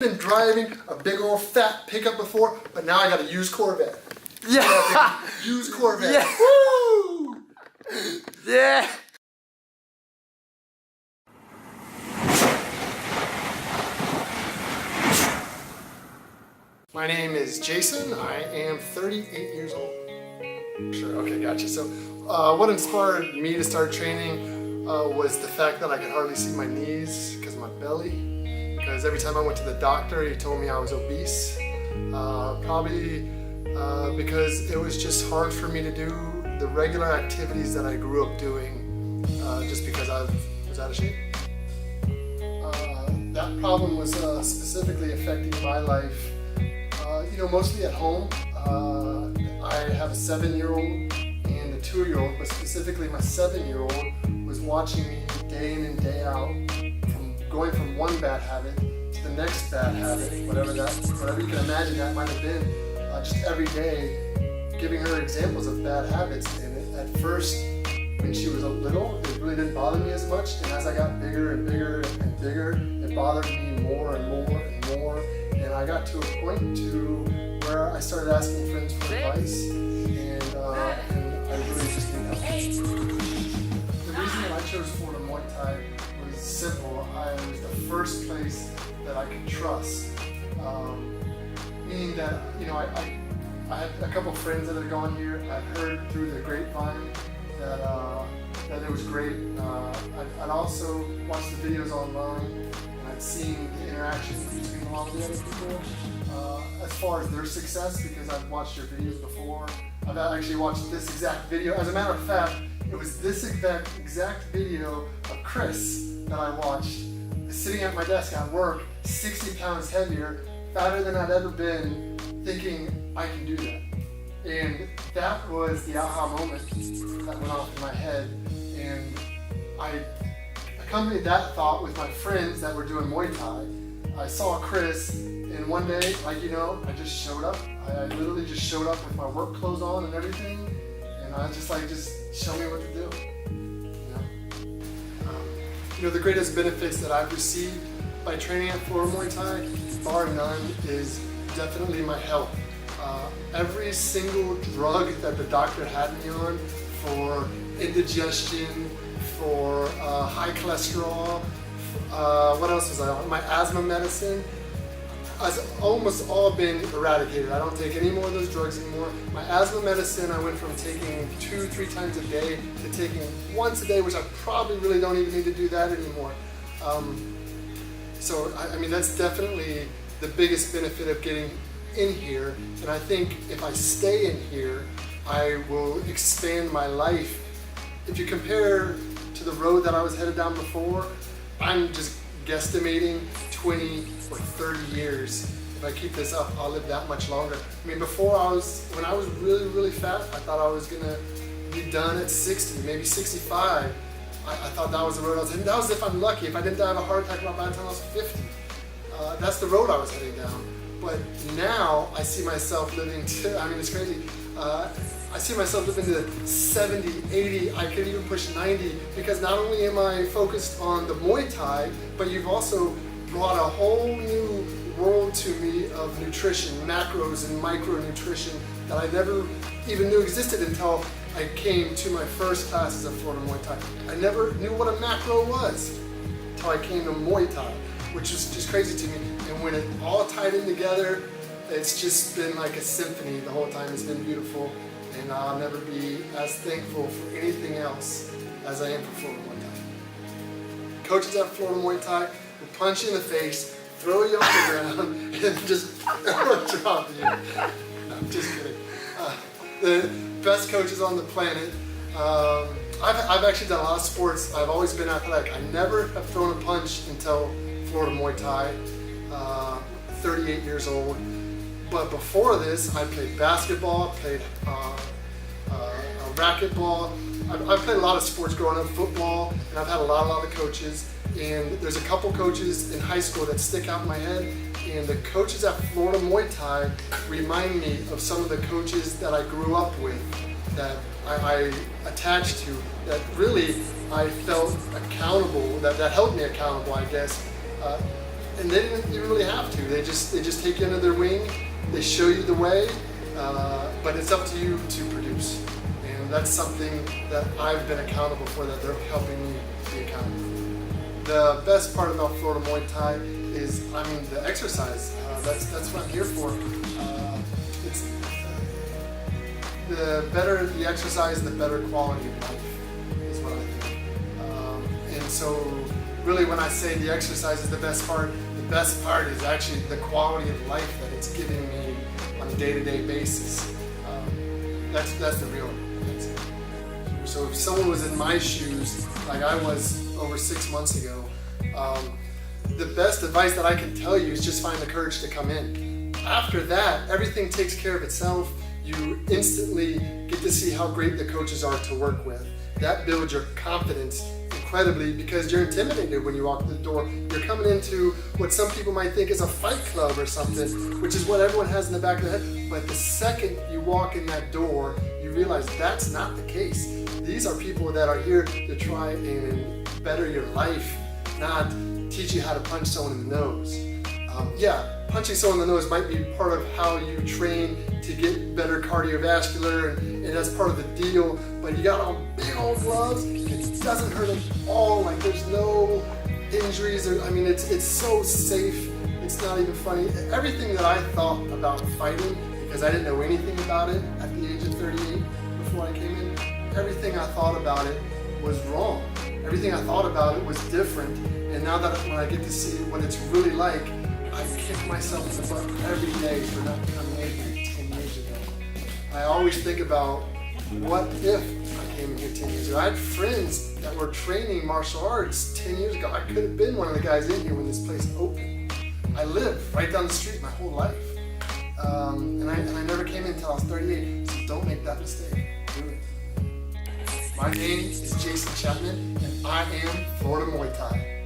been driving a big old fat pickup before, but now I got a used Corvette. Yeah. Used Corvette. Yeah. Woo! Yeah. My name is Jason. I am 38 years old. Sure, okay, gotcha. So what inspired me to start training was the fact that I could hardly see my knees because of my belly. Because every time I went to the doctor, he told me I was obese. Probably because it was just hard for me to do the regular activities that I grew up doing just because I was out of shape. That problem was specifically affecting my life, mostly at home. I have a 7-year-old and a 2-year-old, but specifically my 7-year-old was watching me day in and day out, going from one bad habit to the next bad habit, whatever you can imagine that might have been, just every day, giving her examples of bad habits. And at first, when she was a little, it really didn't bother me as much. And as I got bigger and bigger and bigger, it bothered me more and more and more. And I got to a point where I started asking friends for advice, and I really just needed help. The reason that I chose Florida Muay Thai was simple. It was the first place that I could trust. Meaning that, I had a couple friends that had gone here. I'd heard through the grapevine that it was great. I'd also watched the videos online, and I'd seen the interactions between a lot of the other people as far as their success, because I've watched your videos before. I've actually watched this exact video. As a matter of fact, it was this exact video of Chris that I watched sitting at my desk at work, 60 pounds heavier, fatter than I'd ever been, thinking I can do that. And that was the aha moment that went off in my head. And I accompanied that thought with my friends that were doing Muay Thai. I saw Chris, and one day, I just showed up. I literally just showed up with my work clothes on and everything. And I was just like, just show me what to do. The greatest benefits that I've received by training at Florida Muay Thai, bar none, is definitely my health. Every single drug that the doctor had me on for indigestion, for high cholesterol, what else was I on? My asthma medicine has almost all been eradicated. I don't take any more of those drugs anymore. My asthma medicine, I went from taking 2-3 times a day to taking once a day, which I probably really don't even need to do that anymore. So that's definitely the biggest benefit of getting in here. And I think if I stay in here, I will expand my life. If you compare to the road that I was headed down before, I'm just guesstimating 20 or 30 years. If I keep this up, I'll live that much longer. Before when I was really, really fat, I thought I was gonna be done at 60, maybe 65. I thought that was the road I was heading. That was if I'm lucky. If I didn't die of a heart attack by the time I was 50. That's the road I was heading down. But now I see myself living to, it's crazy. I see myself living to 70, 80, I could even push 90, because not only am I focused on the Muay Thai, but you've also brought a whole new world to me of nutrition, macros and micronutrition that I never even knew existed until I came to my first classes of Florida Muay Thai. I never knew what a macro was until I came to Muay Thai, which is just crazy to me. And when it all tied in together, it's just been like a symphony the whole time. It's been beautiful, and I'll never be as thankful for anything else as I am for Florida Muay Thai. Coaches at Florida Muay Thai will punch you in the face, throw you on the ground, and just drop you. No, I'm just kidding. The best coaches on the planet. I've actually done a lot of sports. I've always been athletic. I never have thrown a punch until Florida Muay Thai, 38 years old. But before this, I played basketball, played racquetball. I've played a lot of sports growing up, football, and I've had a lot of coaches. And there's a couple coaches in high school that stick out in my head. And the coaches at Florida Muay Thai remind me of some of the coaches that I grew up with, that I attached to, that really I felt accountable, that held me accountable, I guess. and they didn't even really have to. They just take you under their wing. They show you the way, but it's up to you to produce. And that's something that I've been accountable for, that they're helping me be accountable for. The best part about Florida Muay Thai is, the exercise. That's what I'm here for. It's the better the exercise, the better quality of life is what I think. And so, really, when I say the exercise is the best part is actually the quality of life that it's giving me on a day-to-day basis. That's the real. So if someone was in my shoes, like I was over 6 months ago, the best advice that I can tell you is just find the courage to come in. After that, everything takes care of itself. You instantly get to see how great the coaches are to work with. That builds your confidence incredibly, because you're intimidated when you walk through the door. You're coming into what some people might think is a fight club or something, which is what everyone has in the back of their head. But the second you walk in that door, you realize that's not the case. These are people that are here to try and better your life, not teach you how to punch someone in the nose. Punching someone in the nose might be part of how you train to get better cardiovascular, and that's part of the deal, but you got on big old gloves, it doesn't hurt at all, like there's no injuries, it's so safe, it's not even funny. Everything that I thought about fighting, because I didn't know anything about it at the age of 38 before I came in, everything I thought about it was wrong. Everything I thought about it was different, and now that when I get to see what it's really like, I kick myself in the butt every day for not becoming able 10 years ago. I always think about, what if I came in here 10 years ago? I had friends that were training martial arts 10 years ago. I could have been one of the guys in here when this place opened. I lived right down the street my whole life. And I never came in until I was 38, so don't make that mistake. Do it. My name is Jason Chapman, and I am Florida Muay Thai.